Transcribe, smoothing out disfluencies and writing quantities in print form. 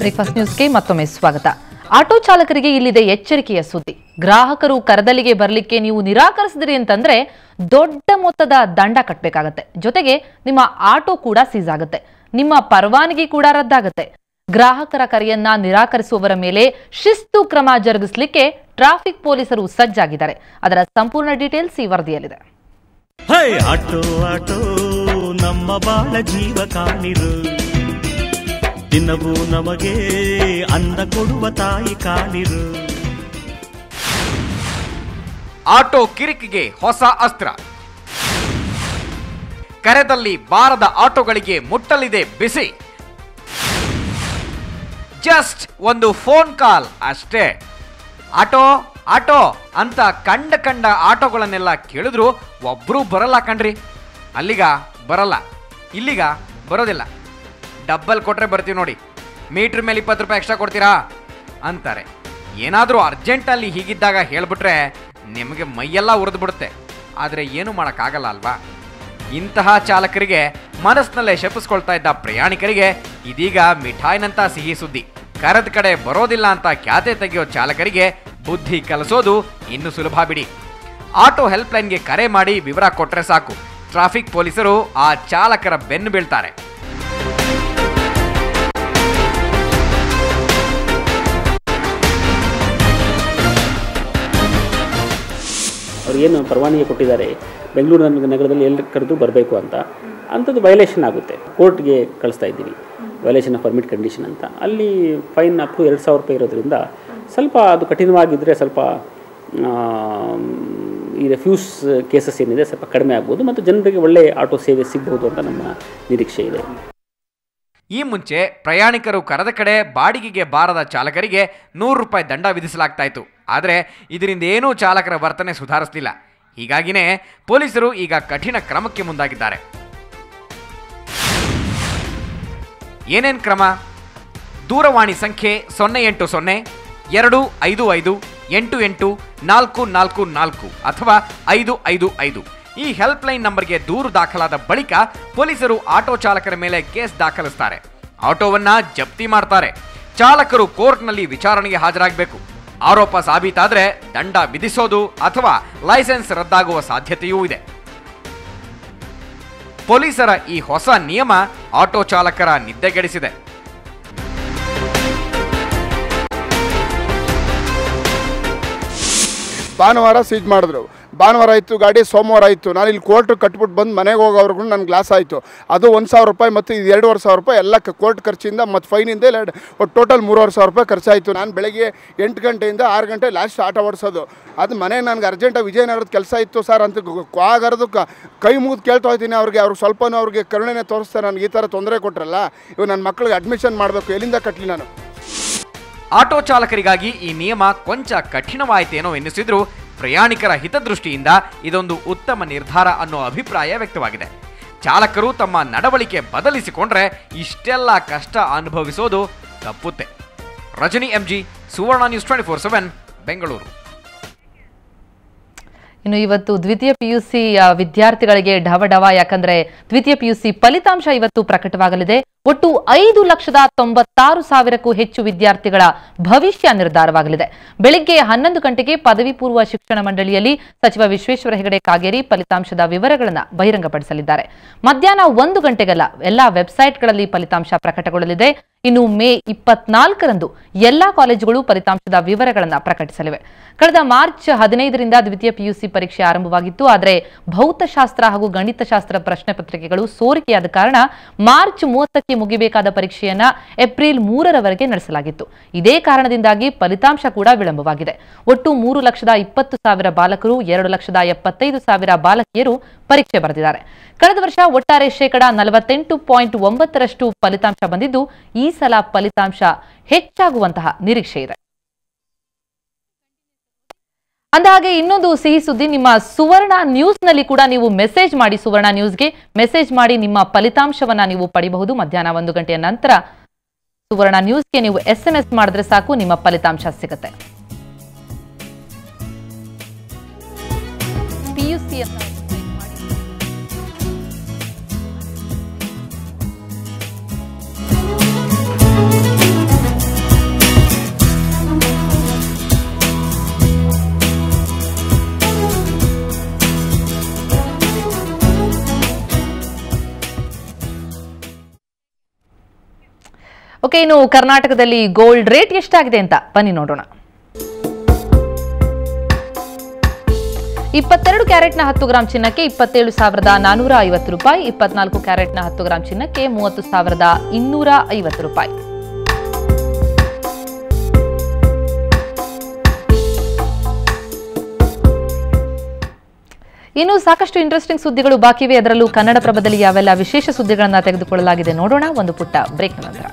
Breakfast ನ್ಯೂಸ್ಗೆ ಮತ್ತೊಮ್ಮೆ ಸ್ವಾಗತ. ಆಟೋ ಚಾಲಕರಿಗೆ ಇಲ್ಲಿದೆ ಎಚ್ಚರಿಕೆಯ ಸುದ್ದಿ. ಗ್ರಾಹಕರು ಕರದಲ್ಲಿಗೆ ಬರಲಿಕ್ಕೆ ನೀವು ನಿರಾಕರಿಸಿದ್ರಿ ಅಂತಂದ್ರೆ ದೊಡ್ಡ ಮೊತ್ತದ ದಂಡ ಕಟ್ಟಬೇಕಾಗತ್ತೆ. ಜೊತೆಗೆ ನಿಮ್ಮ ಆಟೋ ಕೂಡ ಸೀಸ್ ಆಗುತ್ತೆ, ನಿಮ್ಮ ಪರವಾನಗಿ ಕೂಡ ರದ್ದಾಗುತ್ತೆ. ಗ್ರಾಹಕರ ಕರೆಯನ್ನ ನಿರಾಕರಿಸುವವರ ಮೇಲೆ ಶಿಸ್ತು ಕ್ರಮ ಜರುಗಿಸಲಿಕ್ಕೆ ಟ್ರಾಫಿಕ್ ಪೊಲೀಸರು ಸಜ್ಜಾಗಿದ್ದಾರೆ. ಅದರ ಸಂಪೂರ್ಣ ಡೀಟೇಲ್ಸ್ ಈ ವರದಿಯಲ್ಲಿದೆ. ಆಟೋ ಆಟೋ ನಮ್ಮ ಬಾಳ ಜೀವ ಕಾಣಿರು, ದಿನವೂ ನಮಗೆ ಅಂದ ಕೊಡುವ ತಾಯಿ ಕಾಣಿರು. ಆಟೋ ಕಿರಿಕಿಗೆ ಹೊಸ ಅಸ್ತ್ರ. ಕರೆದಲ್ಲಿ ಬಾರದ ಆಟೋಗಳಿಗೆ ಮುಟ್ಟಲಿದೆ ಬಿಸಿ. ಜಸ್ಟ್ ಒಂದು ಫೋನ್ ಕಾಲ್ ಅಷ್ಟೇ. ಆಟೋ ಆಟೋ ಅಂತ ಕಂಡ ಆಟೋಗಳನ್ನೆಲ್ಲ ಕೇಳಿದ್ರು ಒಬ್ರು ಬರಲ್ಲ ಕಣ್ರಿ. ಅಲ್ಲಿಗ ಬರಲ್ಲ, ಇಲ್ಲಿಗ ಬರೋದಿಲ್ಲ. ಡಬ್ಬಲ್ ಕೊಟ್ರೆ ಬರ್ತೀವಿ ನೋಡಿ, ಮೀಟ್ರ್ ಮೇಲೆ 20 ರೂಪಾಯಿ ಎಕ್ಸ್ಟ್ರಾ ಕೊಡ್ತೀರಾ ಅಂತಾರೆ. ಏನಾದರೂ ಅರ್ಜೆಂಟಲ್ಲಿ ಹೀಗಿದ್ದಾಗ ಹೇಳ್ಬಿಟ್ರೆ ನಿಮಗೆ ಮೈಯೆಲ್ಲ ಉರಿದು ಬಿಡುತ್ತೆ. ಆದರೆ ಏನು ಮಾಡೋಕ್ಕಾಗಲ್ಲ ಅಲ್ವಾ? ಇಂತಹ ಚಾಲಕರಿಗೆ ಮನಸ್ಸಿನಲ್ಲೇ ಶಪಿಸ್ಕೊಳ್ತಾ ಇದ್ದ ಪ್ರಯಾಣಿಕರಿಗೆ ಇದೀಗ ಮಿಠಾಯಿನಂತ ಸಿಹಿ ಸುದ್ದಿ. ಕರೆದ ಕಡೆ ಬರೋದಿಲ್ಲ ಅಂತ ಖ್ಯಾತೆ ತೆಗೆಯೋ ಚಾಲಕರಿಗೆ ಬುದ್ಧಿ ಕಲಿಸೋದು ಇನ್ನು ಸುಲಭ ಬಿಡಿ. ಆಟೋ ಹೆಲ್ಪ್ಲೈನ್ಗೆ ಕರೆ ಮಾಡಿ ವಿವರ ಕೊಟ್ಟರೆ ಸಾಕು, ಟ್ರಾಫಿಕ್ ಪೊಲೀಸರು ಆ ಚಾಲಕರ ಬೆನ್ನು ಬೀಳ್ತಾರೆ. ಅವ್ರಿಗೇನು ಪರವಾನಗಿ ಕೊಟ್ಟಿದ್ದಾರೆ, ಬೆಂಗಳೂರು ನಗರದಲ್ಲಿ ಎಲ್ಲಿ ಕರೆದು ಬರಬೇಕು ಅಂತ, ಅಂಥದ್ದು ವೈಲೇಷನ್ ಆಗುತ್ತೆ. ಕೋರ್ಟ್ಗೆ ಕಳಿಸ್ತಾ ಇದ್ದೀವಿ, ವೈಲೇಷನ್ ಆಫ್ ಪರ್ಮಿಟ್ ಕಂಡೀಷನ್ ಅಂತ. ಅಲ್ಲಿ ಫೈನ್ ಅಪ್ ಟು 2,000 ರೂಪಾಯಿ ಇರೋದ್ರಿಂದ ಸ್ವಲ್ಪ ಅದು ಕಠಿಣವಾಗಿದ್ದರೆ ಸ್ವಲ್ಪ ಈ ರೆಫ್ಯೂಸ್ ಕೇಸಸ್ ಏನಿದೆ ಸ್ವಲ್ಪ ಕಡಿಮೆ ಆಗ್ಬೋದು ಮತ್ತು ಜನರಿಗೆ ಒಳ್ಳೆಯ ಆಟೋ ಸೇವೆ ಸಿಗ್ಬೋದು ಅಂತ ನಮ್ಮ ನಿರೀಕ್ಷೆ ಇದೆ. ಈ ಮುಂಚೆ ಪ್ರಯಾಣಿಕರು ಕರೆದ ಕಡೆ ಬಾಡಿಗೆಗೆ ಬಾರದ ಚಾಲಕರಿಗೆ 100 ರೂಪಾಯಿ ದಂಡ ವಿಧಿಸಲಾಗ್ತಾ ಇತ್ತು. ಆದರೆ ಇದರಿಂದ ಏನೂ ಚಾಲಕರ ವರ್ತನೆ ಸುಧಾರಿಸಲಿಲ್ಲ. ಹೀಗಾಗಿನೇ ಪೊಲೀಸರು ಈಗ ಕಠಿಣ ಕ್ರಮಕ್ಕೆ ಮುಂದಾಗಿದ್ದಾರೆ. ಏನೇನ್ ಕ್ರಮ? ದೂರವಾಣಿ ಸಂಖ್ಯೆ 080-255-88-444 ಅಥವಾ 555. ಈ ಹೆಲ್ಪ್ಲೈನ್ ನಂಬರ್ಗೆ ದೂರು ದಾಖಲಾದ ಬಳಿಕ ಪೊಲೀಸರು ಆಟೋ ಚಾಲಕರ ಮೇಲೆ ಕೇಸ್ ದಾಖಲಿಸ್ತಾರೆ, ಆಟೋವನ್ನ ಜಪ್ತಿ ಮಾಡ್ತಾರೆ. ಚಾಲಕರು ಕೋರ್ಟ್ನಲ್ಲಿ ವಿಚಾರಣೆಗೆ ಹಾಜರಾಗಬೇಕು. ಆರೋಪ ಸಾಬೀತಾದ್ರೆ ದಂಡ ವಿಧಿಸೋದು ಅಥವಾ ಲೈಸೆನ್ಸ್ ರದ್ದಾಗುವ ಸಾಧ್ಯತೆಯೂ ಇದೆ. ಪೊಲೀಸರ ಈ ಹೊಸ ನಿಯಮ ಆಟೋ ಚಾಲಕರ ನಿದ್ದೆಗೆಡಿಸಿದೆ. ಭಾನುವಾರ ಸೀಜ್ ಮಾಡಿದ್ರು. ಭಾನುವಾರ ಆಯಿತು, ಗಾಡಿ ಸೋಮವಾರ ಆಯಿತು. ನಾನು ಇಲ್ಲಿ ಕೋರ್ಟ್ ಕಟ್ಬಿಟ್ಟು ಬಂದು ಮನೆಗೆ ಹೋಗೋವ್ರಿಗೂ ನನ್ನ ಗ್ಲಾಸ್ ಆಯಿತು. ಅದು 1,000 ರೂಪಾಯಿ ಮತ್ತು ಇದು 2,500 ರೂಪಾಯಿ ಎಲ್ಲ ಕೋರ್ಟ್ ಖರ್ಚಿಂದ ಮತ್ತು ಫೈನಿಂದ ಟೋಟಲ್ 3,500 ರೂಪಾಯಿ ಖರ್ಚಾಯಿತು. ನಾನು ಬೆಳಗ್ಗೆ 8 ಗಂಟೆಯಿಂದ 6 ಗಂಟೆ ಲಾಸ್ಟ್ ಆಟೋ ಓಡಿಸೋದು. ಅದು ಮನೆಗೆ ನನಗೆ ಅರ್ಜೆಂಟಾಗಿ ವಿಜಯನಗರದ ಕೆಲಸ ಇತ್ತು ಸರ್ ಅಂತ ಆಗರದು ಕೈ ಮುಗಿದು ಕೇಳ್ತಾ ಹೋಗ್ತೀನಿ ಅವ್ರಿಗೆ ಸ್ವಲ್ಪನೂ ಅವ್ರಿಗೆ ಕರುಣೆನೇ ತೋರಿಸ್ತಾರೆ. ನನಗೆ ಈ ಥರ ತೊಂದರೆ ಕೊಟ್ಟರಲ್ಲ, ಇವು ನನ್ನ ಮಕ್ಕಳಿಗೆ ಅಡ್ಮಿಷನ್ ಮಾಡಬೇಕು, ಎಲ್ಲಿಂದ ಕಟ್ಟಲಿ ನಾನು? ಆಟೋ ಚಾಲಕರಿಗಾಗಿ ಈ ನಿಯಮ ಕೊಂಚ ಕಠಿಣವಾಯಿತೇನೋ ಎನ್ನಿಸಿದ್ರು ಪ್ರಯಾಣಿಕರ ಹಿತದೃಷ್ಟಿಯಿಂದ ಇದೊಂದು ಉತ್ತಮ ನಿರ್ಧಾರ ಅನ್ನೋ ಅಭಿಪ್ರಾಯ ವ್ಯಕ್ತವಾಗಿದೆ. ಚಾಲಕರು ತಮ್ಮ ನಡವಳಿಕೆ ಬದಲಿಸಿಕೊಂಡ್ರೆ ಇಷ್ಟೆಲ್ಲ ಕಷ್ಟ ಅನುಭವಿಸೋದು ತಪ್ಪುತ್ತೆ. ರಜನಿ ಎಂಜಿ, ಸುವರ್ಣ ನ್ಯೂಸ್ 24/7 ಬೆಂಗಳೂರು. ಇನ್ನು ಇವತ್ತು ದ್ವಿತೀಯ PUC ವಿದ್ಯಾರ್ಥಿಗಳಿಗೆ ಢವಢವ, ಯಾಕಂದ್ರೆ ದ್ವಿತೀಯ PUC ಫಲಿತಾಂಶ ಇವತ್ತು ಪ್ರಕಟವಾಗಲಿದೆ. ಒಟ್ಟು 5,96,000ಕ್ಕೂ ಹೆಚ್ಚು ವಿದ್ಯಾರ್ಥಿಗಳ ಭವಿಷ್ಯ ನಿರ್ಧಾರವಾಗಲಿದೆ. ಬೆಳಿಗ್ಗೆ 11 ಗಂಟೆಗೆ ಪದವಿ ಪೂರ್ವ ಶಿಕ್ಷಣ ಮಂಡಳಿಯಲ್ಲಿ ಸಚಿವ ವಿಶ್ವೇಶ್ವರ ಹೆಗಡೆ ಕಾಗೇರಿ ಫಲಿತಾಂಶದ ವಿವರಗಳನ್ನು ಬಹಿರಂಗಪಡಿಸಲಿದ್ದಾರೆ. ಮಧ್ಯಾಹ್ನ 1 ಗಂಟೆಗೆಲ್ಲ ಎಲ್ಲಾ ವೆಬ್ಸೈಟ್ಗಳಲ್ಲಿ ಫಲಿತಾಂಶ ಪ್ರಕಟಗೊಳ್ಳಲಿದೆ. ಇನ್ನು ಮೇ 24ರಂದು ಎಲ್ಲಾ ಕಾಲೇಜುಗಳು ಫಲಿತಾಂಶದ ವಿವರಗಳನ್ನು ಪ್ರಕಟಿಸಲಿವೆ. ಕಳೆದ ಮಾರ್ಚ್ 15ರಿಂದ ದ್ವಿತೀಯ PUC ಪರೀಕ್ಷೆ ಆರಂಭವಾಗಿತ್ತು. ಆದರೆ ಭೌತಶಾಸ್ತ್ರ ಹಾಗೂ ಗಣಿತಶಾಸ್ತ್ರ ಪ್ರಶ್ನೆ ಪತ್ರಿಕೆಗಳು ಸೋರಿಕೆಯಾದ ಕಾರಣ ಮಾರ್ಚ್ 30ಕ್ಕೆ ಮುಗಿಬೇಕಾದ ಪರೀಕ್ಷೆಯನ್ನ ಏಪ್ರಿಲ್ 3ರವರೆಗೆ ನಡೆಸಲಾಗಿತ್ತು. ಇದೇ ಕಾರಣದಿಂದಾಗಿ ಫಲಿತಾಂಶ ಕೂಡ ವಿಳಂಬವಾಗಿದೆ. ಒಟ್ಟು 3,20,000 ಬಾಲಕರು, 2,75,000 ಬಾಲಕಿಯರು ಪರೀಕ್ಷೆ ಬರೆದಿದ್ದಾರೆ. ಕಳೆದ ವರ್ಷ ಒಟ್ಟಾರೆ 48.9% ಫಲಿತಾಂಶ ಬಂದಿದ್ದು ಈ ಸಲ ಫಲಿತಾಂಶ ಹೆಚ್ಚಾಗುವಂತಹ ನಿರೀಕ್ಷೆ ಇದೆ. ಅಂದಹಾಗೆ ಇನ್ನೊಂದು ಸಿಹಿ ಸುದ್ದಿ, ನಿಮ್ಮ ಸುವರ್ಣ ನ್ಯೂಸ್ನಲ್ಲಿ ಕೂಡ ನೀವು ಮೆಸೇಜ್ ಮಾಡಿ, ಸುವರ್ಣ ನ್ಯೂಸ್ಗೆ ಮೆಸೇಜ್ ಮಾಡಿ ನಿಮ್ಮ ಫಲಿತಾಂಶವನ್ನ ನೀವು ಪಡಿಬಹುದು. ಮಧ್ಯಾಹ್ನ 1 ಗಂಟೆಯ ನಂತರ ಸುವರ್ಣ ನ್ಯೂಸ್ಗೆ ನೀವು SMS ಮಾಡಿದ್ರೆ ಸಾಕು, ನಿಮ್ಮ ಫಲಿತಾಂಶ ಸಿಗುತ್ತೆ. PUC ಓಕೆ, ಇನ್ನು ಕರ್ನಾಟಕದಲ್ಲಿ ಗೋಲ್ಡ್ ರೇಟ್ ಎಷ್ಟಾಗಿದೆ ಅಂತ ಬನ್ನಿ ನೋಡೋಣ. 22 ಕ್ಯಾರೆಟ್ನ 10 ಗ್ರಾಂ ಚಿನ್ನಕ್ಕೆ 27,450 ರೂಪಾಯಿ, 24 ಕ್ಯಾರೆಟ್ನ 10 ಗ್ರಾಂ ಚಿನ್ನಕ್ಕೆ 30,250 ರೂಪಾಯಿ. ಇನ್ನು ಸಾಕಷ್ಟು ಇಂಟ್ರೆಸ್ಟಿಂಗ್ ಸುದ್ದಿಗಳು ಬಾಕಿವೆ. ಅದರಲ್ಲೂ ಕನ್ನಡಪ್ರಭದಲ್ಲಿ ಯಾವೆಲ್ಲ ವಿಶೇಷ ಸುದ್ದಿಗಳನ್ನು ತೆಗೆದುಕೊಳ್ಳಲಾಗಿದೆ ನೋಡೋಣ ಒಂದು ಪುಟ್ಟ ಬ್ರೇಕ್ ನಂತರ.